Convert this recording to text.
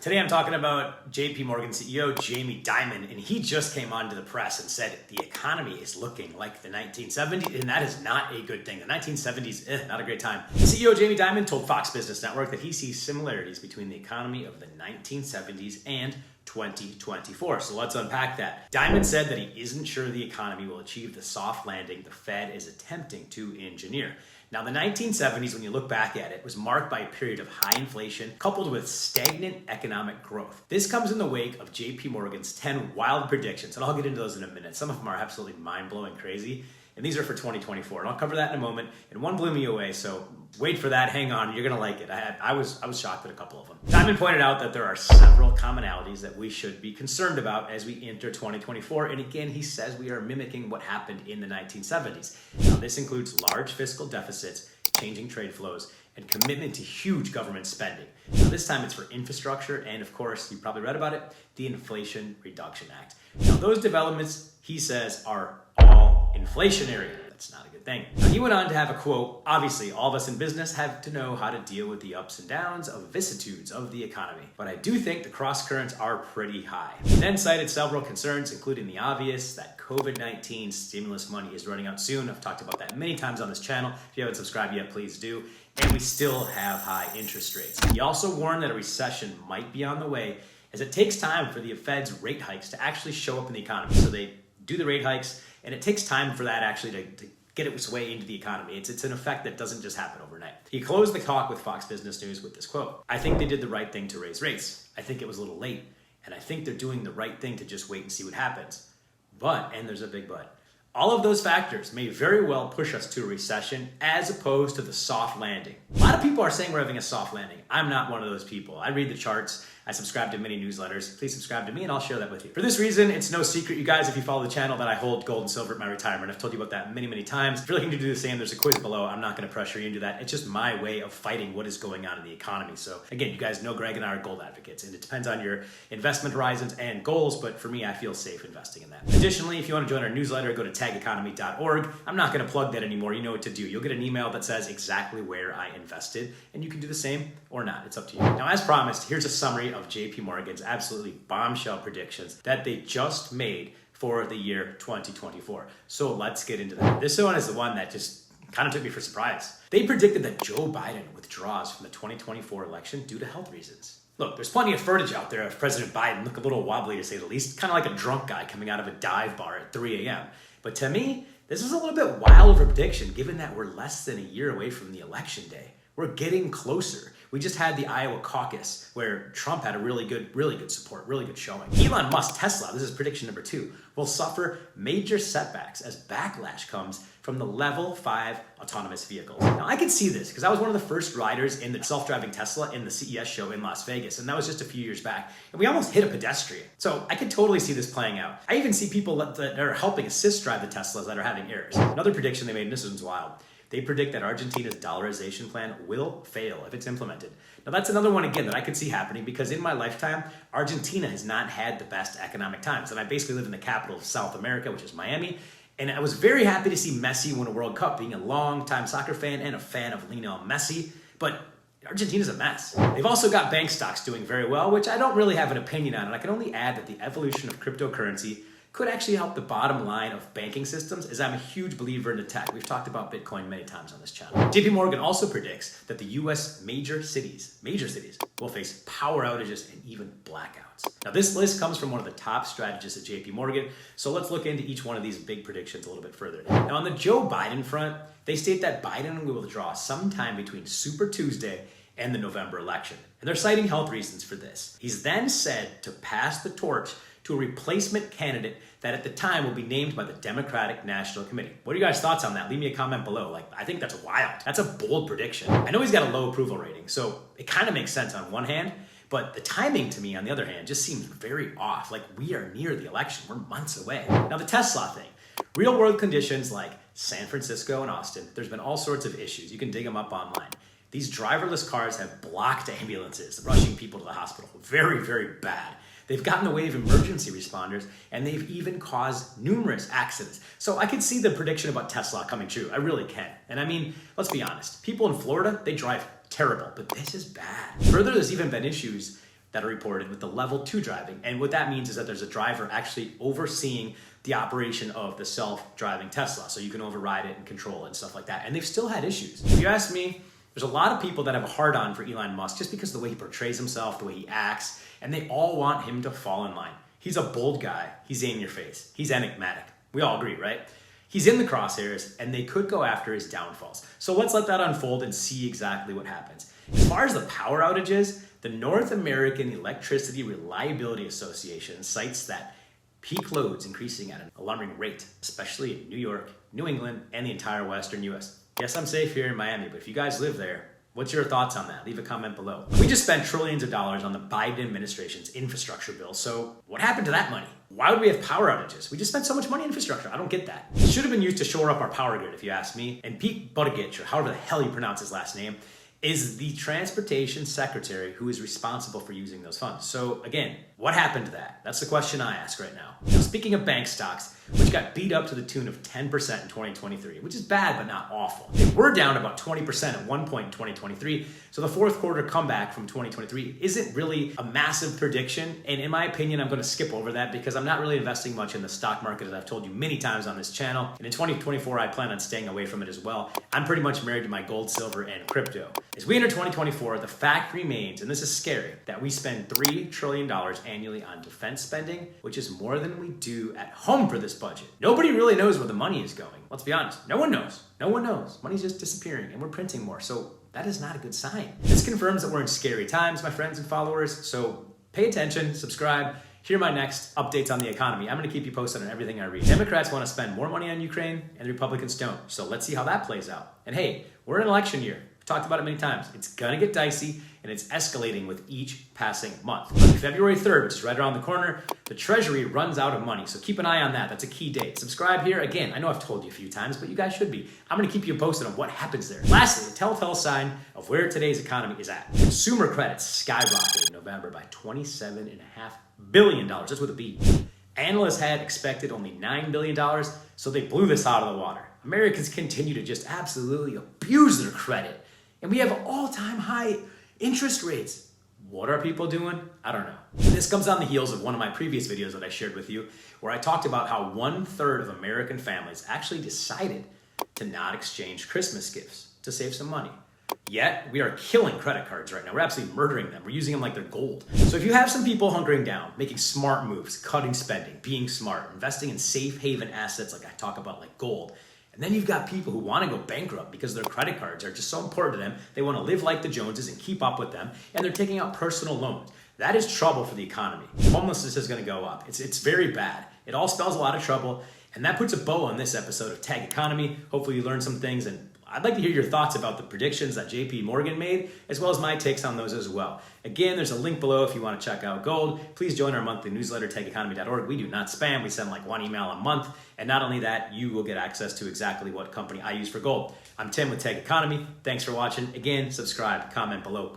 Today I'm talking about JP Morgan CEO Jamie Dimon, and he just came onto the press and said the economy is looking like the 1970s, and that is not a good thing. The 1970s, not a great time. CEO Jamie Dimon told Fox Business Network that he sees similarities between the economy of the 1970s and 2024. So let's unpack that. Dimon said that he isn't sure the economy will achieve the soft landing the Fed is attempting to engineer. Now, the 1970s, when you look back at it, was marked by a period of high inflation coupled with stagnant economic growth. This comes in the wake of JP Morgan's 10 wild predictions, and I'll get into those in a minute. Some of them are absolutely mind-blowing crazy, and these are for 2024, and I'll cover that in a moment. And one blew me away, so wait for that. Hang on, you're gonna like it. I was shocked at a couple of them. Dimon pointed out that there are several commonalities that we should be concerned about as we enter 2024, and again, he says we are mimicking what happened in the 1970s. Now, this includes large fiscal deficits, changing trade flows, and commitment to huge government spending. Now, this time it's for infrastructure, and of course, you probably read about it, the Inflation Reduction Act. Now, those developments, he says, are all inflationary. That's not a good thing. Now, he went on to have a quote, obviously, all of us in business have to know how to deal with the ups and downs of vicissitudes of the economy, but I do think the cross currents are pretty high. He then cited several concerns, including the obvious that COVID-19 stimulus money is running out soon. I've talked about that many times on this channel. If you haven't subscribed yet, please do. And we still have high interest rates. He also warned that a recession might be on the way, as it takes time for the Fed's rate hikes to actually show up in the economy. So they do the rate hikes, and it takes time for that actually to get its way into the economy. It's an effect that doesn't just happen overnight. He closed the talk with Fox Business News with this quote: "I think they did the right thing to raise rates. I think it was a little late, and I think they're doing the right thing to just wait and see what happens. But," and there's a big but, "all of those factors may very well push us to a recession as opposed to the soft landing." A lot of people are saying we're having a soft landing. I'm not one of those people. I read the charts. I subscribe to many newsletters. Please subscribe to me and I'll share that with you. For this reason, it's no secret, you guys, if you follow the channel, that I hold gold and silver at my retirement. I've told you about that many, many times. If you're looking to do the same, there's a quiz below. I'm not going to pressure you into that. It's just my way of fighting what is going on in the economy. So again, you guys know Greg and I are gold advocates, and it depends on your investment horizons and goals, but for me, I feel safe investing in that. Additionally, if you want to join our newsletter, go to tageconomy.org. I'm not going to plug that anymore. You know what to do. You'll get an email that says exactly where I invested, and you can do the same or not. It's up to you. Now, as promised, here's a summary of JP Morgan's absolutely bombshell predictions that they just made for the year 2024. So let's get into that. This one is the one that just kind of took me for surprise. They predicted that Joe Biden withdraws from the 2024 election due to health reasons. Look, there's plenty of footage out there of President Biden look a little wobbly, to say the least, kind of like a drunk guy coming out of a dive bar at 3 a.m. But to me, this is a little bit wild of a prediction, given that we're less than a year away from the election day. We're getting closer. We just had the Iowa caucus where Trump had a really good support, really good showing. Elon Musk, Tesla, this is prediction number 2, will suffer major setbacks as backlash comes from the level 5 autonomous vehicles. Now, I can see this because I was one of the first riders in the self-driving Tesla in the CES show in Las Vegas, and that was just a few years back, and we almost hit a pedestrian. So I could totally see this playing out. I even see people that are helping assist drive the Teslas that are having errors. Another prediction they made, and this one's wild, they predict that Argentina's dollarization plan will fail if it's implemented. Now, that's another one, again, that I could see happening because in my lifetime, Argentina has not had the best economic times. And I basically live in the capital of South America, which is Miami. And I was very happy to see Messi win a World Cup, being a long-time soccer fan and a fan of Lionel Messi. But Argentina's a mess. They've also got bank stocks doing very well, which I don't really have an opinion on. And I can only add that the evolution of cryptocurrency could actually help the bottom line of banking systems, as I'm a huge believer in the tech. We've talked about Bitcoin many times on this channel. JP Morgan also predicts that the US major cities will face power outages and even blackouts. Now, this list comes from one of the top strategists at JP Morgan, so let's look into each one of these big predictions a little bit further. Now, on the Joe Biden front, they state that Biden will withdraw sometime between Super Tuesday and the November election, and they're citing health reasons for this. He's then said to pass the torch to a replacement candidate that at the time will be named by the Democratic National Committee. What are you guys' thoughts on that? Leave me a comment below. I think that's wild. That's a bold prediction. I know he's got a low approval rating, so it kind of makes sense on one hand, but the timing to me, on the other hand, just seems very off. We are near the election. We're months away. Now, the Tesla thing. Real world conditions like San Francisco and Austin, there's been all sorts of issues. You can dig them up online. These driverless cars have blocked ambulances, rushing people to the hospital. Very, very bad. They've gotten away with emergency responders, and they've even caused numerous accidents. So I could see the prediction about Tesla coming true. I really can. And I mean, let's be honest. People in Florida, they drive terrible, but this is bad. Further, there's even been issues that are reported with the level 2 driving. And what that means is that there's a driver actually overseeing the operation of the self-driving Tesla. So you can override it and control it and stuff like that. And they've still had issues. If you ask me, there's a lot of people that have a hard on for Elon Musk just because of the way he portrays himself, the way he acts, and they all want him to fall in line. He's a bold guy. He's in your face. He's enigmatic. We all agree, right? He's in the crosshairs, and they could go after his downfalls. So let's let that unfold and see exactly what happens. As far as the power outages, the North American Electricity Reliability Association cites that peak loads increasing at an alarming rate, especially in New York, New England, and the entire Western US. Yes, I'm safe here in Miami, but if you guys live there, what's your thoughts on that? Leave a comment below. We just spent trillions of dollars on the Biden administration's infrastructure bill. So what happened to that money? Why would we have power outages? We just spent so much money on infrastructure. I don't get that. It should have been used to shore up our power grid, if you ask me. And Pete Buttigieg, or however the hell you pronounce his last name, is the transportation secretary who is responsible for using those funds. So again, what happened to that? That's the question I ask right now. Now, speaking of bank stocks, which got beat up to the tune of 10% in 2023, which is bad but not awful. They were down about 20% at one point in 2023, so the fourth quarter comeback from 2023 isn't really a massive prediction, and in my opinion, I'm going to skip over that because I'm not really investing much in the stock market, as I've told you many times on this channel, and in 2024, I plan on staying away from it as well. I'm pretty much married to my gold, silver, and crypto. As we enter 2024, the fact remains, and this is scary, that we spend $3 trillion annually on defense spending, which is more than we do at home for this budget. Nobody really knows where the money is going. Let's be honest. No one knows. No one knows. Money's just disappearing and we're printing more. So that is not a good sign. This confirms that we're in scary times, my friends and followers. So pay attention, subscribe. Hear my next updates on the economy. I'm going to keep you posted on everything I read. Democrats want to spend more money on Ukraine and the Republicans don't. So let's see how that plays out. And hey, we're in election year. We've talked about it many times. It's going to get dicey and it's escalating with each passing month. On February 3rd, which is right around the corner, the Treasury runs out of money. So keep an eye on that. That's a key date. Subscribe here. Again, I know I've told you a few times, but you guys should be. I'm going to keep you posted on what happens there. Lastly, the telltale sign of where today's economy is at. Consumer credits skyrocketed in November by $27.5 billion. That's with a B. Analysts had expected only $9 billion, so they blew this out of the water. Americans continue to just absolutely abuse their credit. And we have all-time high interest rates. What are people doing? I don't know. This comes on the heels of one of my previous videos that I shared with you, where I talked about how 1/3 of American families actually decided to not exchange Christmas gifts to save some money. Yet, we are killing credit cards right now. We're absolutely murdering them. We're using them like they're gold. So if you have some people hunkering down, making smart moves, cutting spending, being smart, investing in safe haven assets like I talk about, like gold, and then you've got people who want to go bankrupt because their credit cards are just so important to them. They want to live like the Joneses and keep up with them, and they're taking out personal loans. That is trouble for the economy. Homelessness is going to go up. It's very bad. It all spells a lot of trouble, and that puts a bow on this episode of Tag Economy. Hopefully you learned some things, and I'd like to hear your thoughts about the predictions that JP Morgan made, as well as my takes on those as well. Again, there's a link below if you want to check out gold. Please join our monthly newsletter, tageconomy.org. We do not spam. We send like one email a month. And not only that, you will get access to exactly what company I use for gold. I'm Tim with Tag Economy. Thanks for watching. Again, subscribe, comment below. We